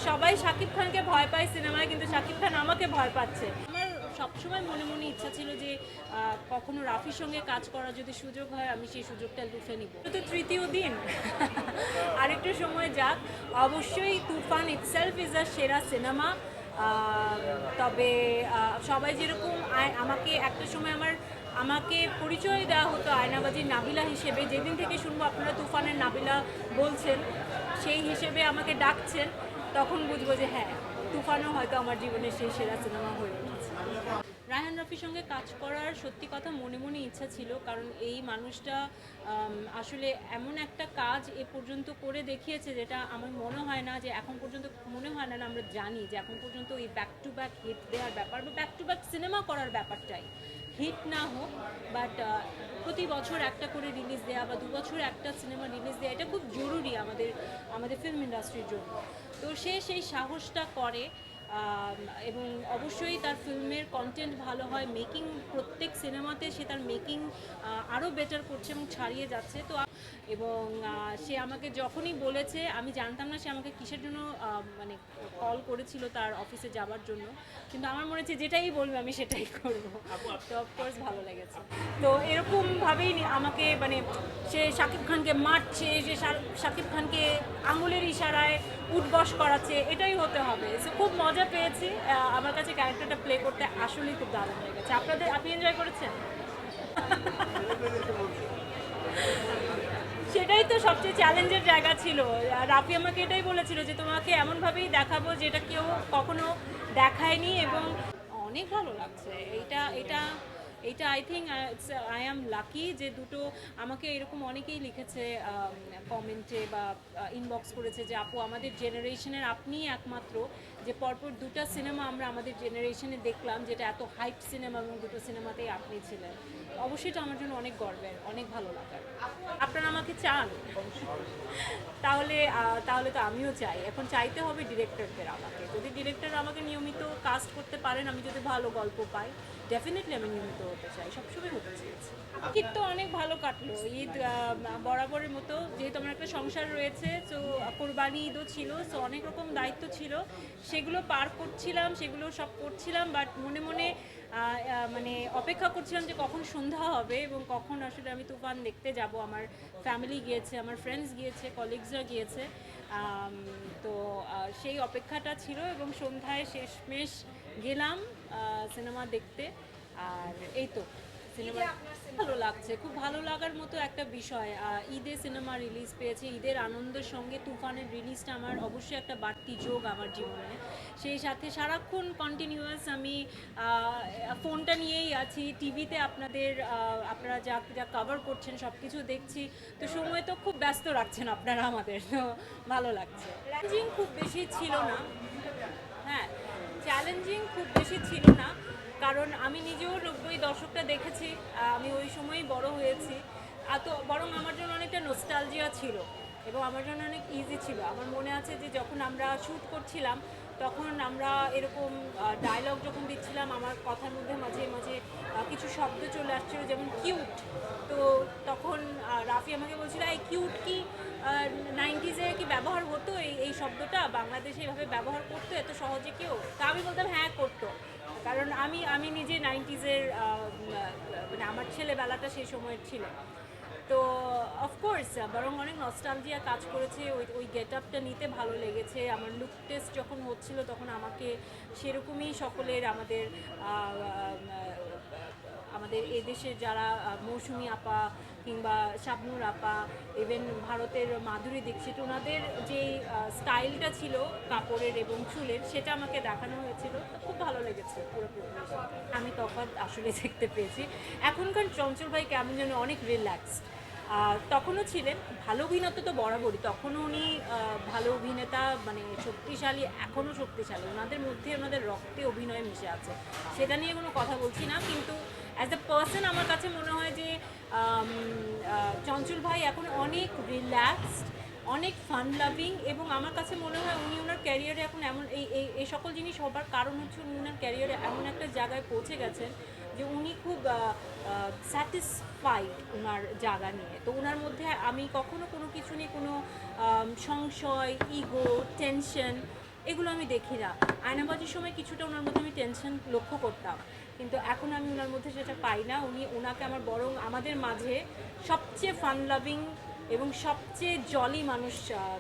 সবাই শাকিব খানকে ভয় পায় সিনেমায়, কিন্তু শাকিব খান আমাকে ভয় পাচ্ছে। আমার সবসময় মনে মনে ইচ্ছা ছিল যে কখনো রাফির সঙ্গে কাজ করার যদি সুযোগ হয় আমি সেই সুযোগটা লুফে নিব। তো তৃতীয় দিন আরেকটু সময় যাক। অবশ্যই তুফান ইটসেলফ ইজ আ সেরা সিনেমা। তবে সবাই যেরকম আমাকে একটা সময় আমাকে পরিচয় দেওয়া হতো আয়নাবাজির নাবিলা হিসেবে, যেদিন থেকে শুনবো আপনারা তুফানের নাবিলা বলছেন, সেই হিসেবে আমাকে ডাকছেন, তখন বুঝবো যে হ্যাঁ, তুফানও হয়তো আমার জীবনের সেই সেরা সিনেমা হয়ে উঠেছে। রায়হান রাফির সঙ্গে কাজ করার সত্যি কথা মনে মনে ইচ্ছা ছিল, কারণ এই মানুষটা আসলে এমন একটা কাজ এ পর্যন্ত করে দেখিয়েছে যেটা আমার মনে হয় না যে এখন পর্যন্ত, মনে হয় না আমরা জানি যে এখন পর্যন্ত এই ব্যাক টু ব্যাক হিট দেওয়ার ব্যাপার বা ব্যাক টু ব্যাক সিনেমা করার ব্যাপারটাই, হিট না হোক বাট প্রতি বছর একটা করে রিলিজ দেওয়া বা 2 বছর একটা সিনেমা রিলিজ দেওয়া, এটা খুব জরুরি আমাদের ফিল্ম ইন্ডাস্ট্রির জন্য। তো সে সেই সাহসটা করে এবং অবশ্যই তার ফিল্মের কন্টেন্ট ভালো হয়, মেকিং প্রত্যেক সিনেমাতে সে তার মেকিং আরও বেটার করছে এবং ছাড়িয়ে যাচ্ছে। তো এবং সে আমাকে যখনই বলেছে, আমি জানতাম না সে আমাকে কিসের জন্য মানে কল করেছিল তার অফিসে যাওয়ার জন্য, কিন্তু আমার মনে হচ্ছে যেটাই বলবে আমি সেটাই করবো। তো অফকোর্স ভালো লেগেছে। তো এরকমভাবেই আমাকে মানে সে শাকিব খানকে মারছে, সে শাকিব খানকে আঙুলের ইশারায় উঠবস করাচ্ছে, এটাই হতে হবে। সো খুব মজা পেয়েছি। আমার কাছে ক্যারেক্টারটা প্লে করতে আসলেই খুব দারুণ লেগেছে। আপনি এনজয় করেছেন? সেটাই তো সবচেয়ে চ্যালেঞ্জের জায়গা ছিল। রাফি আমাকে এটাই বলেছিল যে তোমাকে এমনভাবেই দেখাবো যেটা কেউ কখনো দেখায়নি, এবং অনেক ভালো লাগছে। এইটা এটা এইটা I think I am lucky যে দুটো, আমাকে এরকম অনেকেই লিখেছে কমেন্টে বা ইনবক্স করেছে যে আপু আমাদের জেনারেশনের আপনিই একমাত্র যে পরপর দুটো সিনেমা আমরা আমাদের জেনারেশনে দেখলাম যেটা এত হাইপ সিনেমা, এবং দুটো সিনেমাতেই আপনি ছিলেন। অবশ্যই এটা আমার জন্য অনেক গর্বের, অনেক ভালো লাগার। আপনারা আমাকে চান? তাহলে তো আমিও চাই। এখন চাইতে হবে ডিরেক্টরদের আমাকে। যদি ডিরেক্টর আমাকে নিয়মিত কাস্ট করতে পারেন, আমি যদি ভালো গল্প পাই, ডেফিনেটলি আমি নিয়মিত হতে চাই, সবসময় হতে চেয়েছি। ঈদ তো অনেক ভালো কাটলো। ঈদ বরাবরের মতো, যেহেতু আমার একটা সংসার রয়েছে, তো কোরবানি ঈদও ছিল, সো অনেক রকম দায়িত্ব ছিল, সেগুলো পার করছিলাম, সেগুলো সব করছিলাম, বাট মনে মনে মানে অপেক্ষা করছিলাম যে কখন সন্ধ্যা হবে এবং কখন আসলে আমি তুফান দেখতে যাব। আমার ফ্যামিলি গিয়েছে, আমার ফ্রেন্ডস গিয়েছে, কলিগসরা গিয়েছে। তো সেই অপেক্ষাটা ছিল, এবং সন্ধ্যায় শেষমেশ গেলাম সিনেমা দেখতে। আর এই তো সিনেমা ভালো লাগছে, খুব ভালো লাগার মতো একটা বিষয়। ঈদে সিনেমা রিলিজ পেয়েছে, ঈদের আনন্দের সঙ্গে তুফানের রিলিজটা আমার অবশ্যই একটা বাড়তি যোগ আমার জীবনে। সেই সাথে সারাক্ষণ কন্টিনিউয়াস আমি ফোনটা নিয়েই আছি, টিভিতে আপনারা যা যা কভার করছেন সব কিছু দেখছি। তো সময় তো খুব ব্যস্ত রাখছেন আপনারা আমাদের, তো ভালো লাগছে। চ্যালেঞ্জিং খুব বেশি ছিল না। হ্যাঁ, চ্যালেঞ্জিং খুব বেশি ছিল না, কারণ আমি নিজেও 90 দশকটা দেখেছি, আমি ওই সময়ই বড় হয়েছি। তো বরং আমার জন্য অনেকটা নস্টালজিয়া ছিল, এবং আমার জন্য অনেক ইজি ছিল। আমার মনে আছে যে যখন আমরা শ্যুট করছিলাম, তখন আমরা এরকম ডায়লগ যখন দিচ্ছিলাম, আমার কথার মধ্যে মাঝে মাঝে কিছু শব্দ চলে আসছিল, যেমন কিউট। তো তখন রাফি আমাকে বলছিল, এই কিউট কি 90s কি ব্যবহার হতো, এই শব্দটা বাংলাদেশে এভাবে ব্যবহার করতো এত সহজে কেউ? তা আমি বলতাম হ্যাঁ করতো, কারণ আমি নিজে 90s মানে আমার ছেলেবেলাটা সেই সময়ের ছিল। তো অফকোর্স বরং অনেক নস্টালজিয়া কাজ করেছে, ওই গেট আপটা নিতে ভালো লেগেছে। আমার লুক টেস্ট যখন হচ্ছিল তখন আমাকে সেরকমই সকলের, আমাদের এদেশের যারা মৌসুমি আপা কিংবা শাবনুর আপা, ইভেন ভারতের মাধুরী দীক্ষিত, ওনাদের যে স্টাইলটা ছিল কাপড়ের এবং চুলের, সেটা আমাকে দেখানো হয়েছিল। তো খুব ভালো লেগেছে পুরো প্রিপারেশন। আমি তফাৎ আসলে দেখতে পেয়েছি। এখনকার চঞ্চল ভাই কেমন যেন অনেক রিল্যাক্সড, তখনও ছিলেন। ভালো অভিনেতা তো বরাবরই, তখনও উনি ভালো অভিনেতা, মানে শক্তিশালী, এখনও শক্তিশালী। ওনাদের মধ্যে ওনাদের রক্তে অভিনয় মিশে আছে, সেটা নিয়ে কোনো কথা বলছি না। কিন্তু অ্যাজ এ পার্সন আমার কাছে মনে হয় যে চঞ্চল ভাই এখন অনেক রিল্যাক্সড, অনেক ফান লাভিং, এবং আমার কাছে মনে হয় উনি ওনার ক্যারিয়ারে এখন এমন এই সকল জিনিস হবার কারণ হচ্ছে উনি ওনার ক্যারিয়ারে এমন একটা জায়গায় পৌঁছে গেছেন যে উনি খুব স্যাটিসফাইড ওনার জায়গা নিয়ে। তো ওনার মধ্যে আমি কখনো কোনো কিছু নিয়ে কোনো সংশয়, ইগো, টেনশন এগুলো আমি দেখি না। আয়নাবাজির সময় কিছুটা ওনার মধ্যে আমি টেনশন লক্ষ্য করতাম, কিন্তু এখন আমি ওনার মধ্যে সেটা পাই না। ওনাকে আমার বরং আমাদের মাঝে সবচেয়ে ফান লাভিং এবং সবচেয়ে জলি মানুষ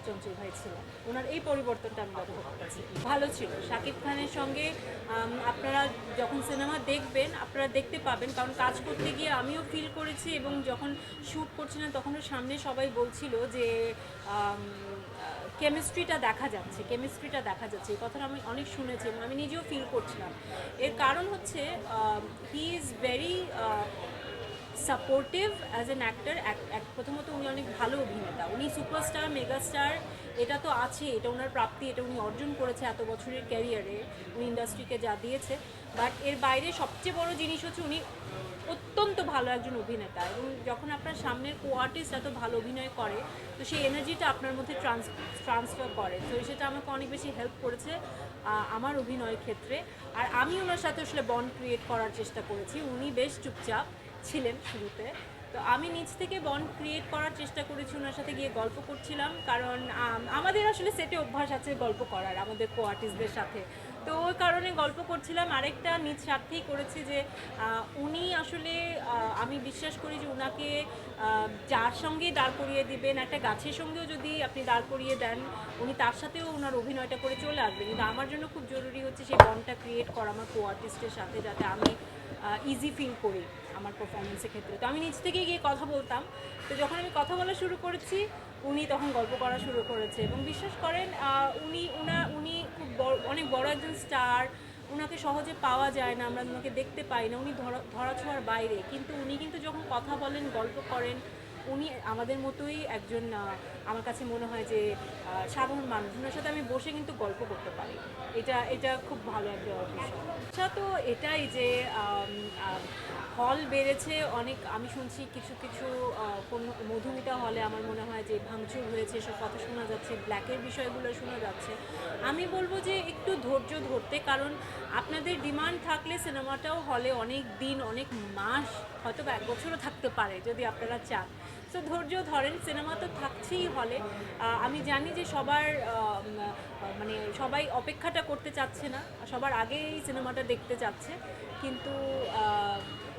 চঞ্চল ভাই ছিলেন। ওনার এই পরিবর্তনটা আমি লক্ষ্য করেছি। ভালো ছিল শাকিব খানের সঙ্গে। আপনারা যখন সিনেমা দেখবেন আপনারা দেখতে পাবেন, কারণ কাজ করতে গিয়ে আমিও ফিল করেছি, এবং যখন শ্যুট করছিলাম তখনও সামনে সবাই বলছিল যে কেমিস্ট্রিটা দেখা যাচ্ছে, কেমিস্ট্রিটা দেখা যাচ্ছে। এই কথাটা আমি অনেক শুনেছি এবং আমি নিজেও ফিল করছিলাম। এর কারণ হচ্ছে he is very supportive as an actor. প্রথমত উনি অনেক ভালো অভিনেতা, উনি সুপারস্টার মেগাস্টার, এটা তো আছে, এটা ওনার প্রাপ্তি, এটা উনি অর্জন করেছে এত বছরের ক্যারিয়ারে, উনি ইন্ডাস্ট্রিকে যা দিয়েছে। বাট এর বাইরে সবচেয়ে বড় জিনিস হচ্ছে উনি অত্যন্ত ভালো একজন অভিনেতা, এবং যখন আপনার সামনের কো আর্টিস্ট এত ভালো অভিনয় করে তো সেই এনার্জিটা আপনার মধ্যে ট্রান্সফার করে। তো সেটা আমাকে অনেক বেশি হেল্প করেছে আমার অভিনয়ের ক্ষেত্রে। আর আমি ওনার সাথে আসলে বন্ড ক্রিয়েট করার চেষ্টা করেছি। উনি বেশ চুপচাপ ছিলেন শুরুতে, তো আমি নিজ থেকে বন্ড ক্রিয়েট করার চেষ্টা করেছি, ওনার সাথে গিয়ে গল্প করছিলাম, কারণ আমাদের আসলে সেটে অভ্যাস আছে গল্প করার আমাদের কো আর্টিস্টদের সাথে। তো ওই কারণে গল্প করছিলাম। আরেকটা নিজ স্বার্থেই করেছি যে উনি আসলে আমি বিশ্বাস করি যে ওনাকে যার সঙ্গেই দাঁড় করিয়ে দিবেন, একটা গাছের সঙ্গেও যদি আপনি দাঁড় করিয়ে দেন উনি তার সাথেও ওনার অভিনয়টা করে চলে আসবেন। কিন্তু আমার জন্য খুব জরুরি হচ্ছে সেই বন্ডটা ক্রিয়েট করা আমার কো আর্টিস্টের সাথে, যাতে আমি ইজি ফিল করি আমার পারফরমেন্সের ক্ষেত্রে। তো আমি নিজ থেকে গিয়ে কথা বলতাম, তো যখন আমি কথা বলা শুরু করেছি উনি তখন গল্প করা শুরু করেছে। এবং বিশ্বাস করেন উনি খুব অনেক বড় একজন স্টার, ওনাকে সহজে পাওয়া যায় না, আমরা ওনাকে দেখতে পাই না, উনি ধরাছোঁয়ার বাইরে, কিন্তু উনি কিন্তু যখন কথা বলেন গল্প করেন উনি আমাদের মতোই একজন, আমার কাছে মনে হয় যে সাধারণ মানুষ। ওনার সাথে আমি বসে কিন্তু গল্প করতে পারি, এটা খুব ভালো একটা বিষয়। আচ্ছা, তো এটাই যে হল বেড়েছে অনেক, আমি শুনছি কিছু কিছু কোনো মধুমিতা হলে আমার মনে হয় যে ভাঙচুর হয়েছে, এসব কথা শোনা যাচ্ছে, ব্ল্যাকের বিষয়গুলো শোনা যাচ্ছে। আমি বলবো যে একটু ধৈর্য ধরতে, কারণ আপনাদের ডিমান্ড থাকলে সিনেমাটাও হলে অনেক দিন, অনেক মাস, হয়তো 1 বছরও থাকতে পারে যদি আপনারা চান। তো ধৈর্য ধরেন, সিনেমা তো থাকছেই হলে। আমি জানি যে মানে সবাই অপেক্ষাটা করতে চাচ্ছে না, সবার আগেই সিনেমাটা দেখতে চাচ্ছে, কিন্তু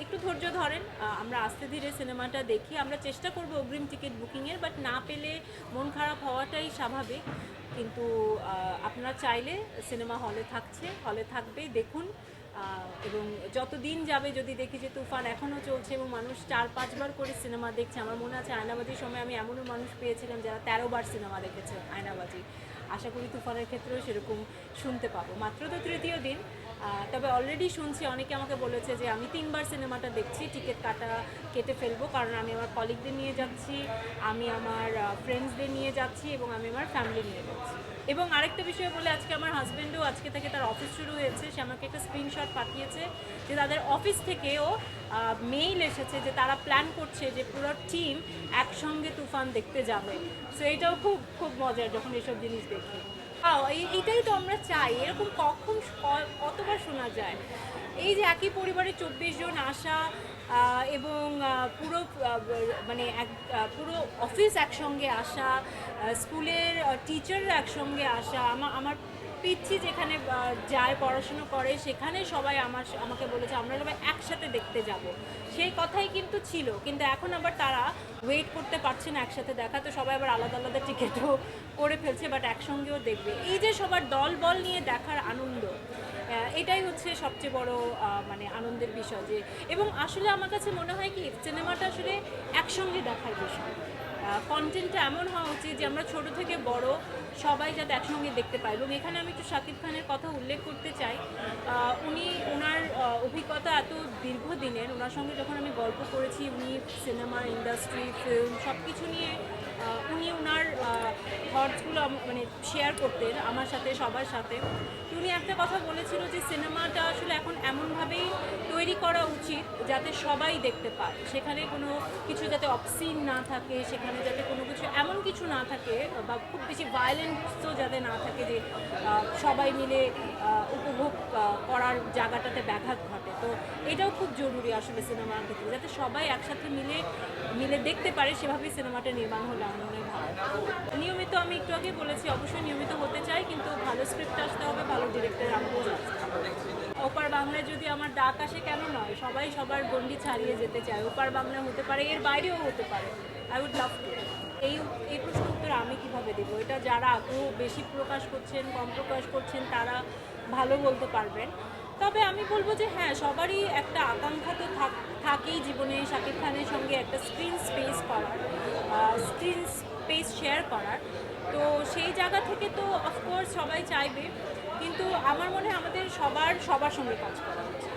একটু ধৈর্য ধরেন। আমরা আস্তে ধীরে সিনেমাটা দেখি, আমরা চেষ্টা করব অগ্রিম টিকিট বুকিংয়ের, বাট না পেলে মন খারাপ হওয়াটাই স্বাভাবিক। কিন্তু আপনারা চাইলে সিনেমা হলে থাকছে, হলে থাকবে, দেখুন। এবং যত দিন যাবে যদি দেখি যে তুফান এখনও চলছে এবং মানুষ 4-5 বার করে সিনেমা দেখছে, আমার মনে আছে আয়নাবাজির সময় আমি এমনও মানুষ পেয়েছিলাম যারা 13 বার সিনেমা দেখেছে আয়নাবাজি। আশা করি তুফানের ক্ষেত্রেও সেরকম শুনতে পাবো। মাত্র তো তৃতীয় দিন, তবে অলরেডি শুনছি, অনেকে আমাকে বলেছে যে আমি 3 বার সিনেমাটা দেখছি, টিকিট কেটে ফেলবো, কারণ আমি আমার কলিগদের নিয়ে যাচ্ছি, আমি আমার ফ্রেন্ডসদের নিয়ে যাচ্ছি এবং আমি আমার ফ্যামিলি নিয়ে যাচ্ছি। এবং আরেকটা বিষয় বলে, আজকে আমার হাজব্যান্ডও আজকে থেকে তার অফিস শুরু হয়েছে, সে আমাকে একটা স্ক্রিনশট পাঠিয়েছে যে তাদের অফিস থেকেও মেইল এসেছে যে তারা প্ল্যান করছে যে পুরো টিম একসঙ্গে তুফান দেখতে যাবে। সো এটাও খুব খুব মজার যখন এসব জিনিস দেখি। এইটাই তো আমরা চাই, এরকম কতবার শোনা যায়, এই যে একই পরিবারের 24 জন আসা, এবং পুরো মানে পুরো অফিস একসঙ্গে আসা, স্কুলের টিচাররা একসঙ্গে আসা। আমার পিচ্ছি যেখানে যায় পড়াশুনো করে সেখানে সবাই আমাকে বলেছে আমরা সবাই একসাথে দেখতে যাব, সেই কথাই কিন্তু ছিল। কিন্তু এখন আবার তারা ওয়েট করতে পারছে না একসাথে দেখা, তো সবাই আবার আলাদা আলাদা টিকিটও করে ফেলছে, বাট একসঙ্গেও দেখবে। এই যে সবার দল বল নিয়ে দেখার আনন্দ, এটাই হচ্ছে সবচেয়ে বড় মানে আনন্দের বিষয়। যে এবং আসলে আমার কাছে মনে হয় কি সিনেমাটা আসলে একসঙ্গে দেখার বিষয়, কন্টেন্টটা এমন হওয়া উচিত যে আমরা ছোট থেকে বড় সবাই যাতে একসঙ্গে দেখতে পাই। এবং এখানে আমি একটু শাকিব খানের কথা উল্লেখ করতে চাই। ওনার অভিজ্ঞতা এত দীর্ঘদিনের, ওনার সঙ্গে যখন আমি গল্প করেছি, উনি সিনেমা ইন্ডাস্ট্রি, ফিল্ম সব কিছু নিয়ে উনি ওনার থটসগুলো মানে শেয়ার করতেন আমার সাথে, সবার সাথে। উনি একটা কথা বলেছিল যে সিনেমাটা আসলে এখন এমনভাবেই তৈরি করা উচিত যাতে সবাই দেখতে পায়, সেখানে কোনো কিছু যাতে অবসিন না থাকে, সেখানে যাতে কোনো কিছু এমন কিছু না থাকে, বা খুব বেশি ভায়োলেন্সও যাতে না থাকে যে সবাই মিলে উপভোগ করার জায়গাটাতে ব্যাঘাত ঘটে। তো এটাও খুব জরুরি আসলে সিনেমার ক্ষেত্রে, যাতে সবাই একসাথে মিলে দেখতে পারে, সেভাবেই সিনেমাটা নির্মাণ হলে আমার মনে হয় ভালো। নিয়মিত আমি একটু আগে বলেছি অবশ্যই নিয়মিত হতে চাই, কিন্তু ভালো স্ক্রিপ্ট আসতে হবে, ভালো ডিরেক্টর আমাকেও আসতে হবে। ওপার বাংলায় যদি আমার ডাক আসে কেন নয়, সবাই সবার গণ্ডি ছাড়িয়ে যেতে চায়। ওপার বাংলা হতে পারে, এর বাইরেও হতে পারে। I would love to. এই এই প্রশ্নের উত্তর আমি কিভাবে দেবো? এটা যারা আগ্রহ বেশি প্রকাশ করছেন, কম প্রকাশ করছেন, তারা ভালো বলতে পারবেন। তবে আমি বলবো যে হ্যাঁ, সবারই একটা আকাঙ্ক্ষা তো থাকেই জীবনে শাকিব খানের সঙ্গে একটা স্ক্রিন স্পেস করার, স্ক্রিন স্পেস শেয়ার করার। তো সেই জায়গা থেকে তো অফকোর্স সবাই চাইবে, কিন্তু আমার মনে হয় আমাদের সবার সঙ্গে কাজ করা উচিত।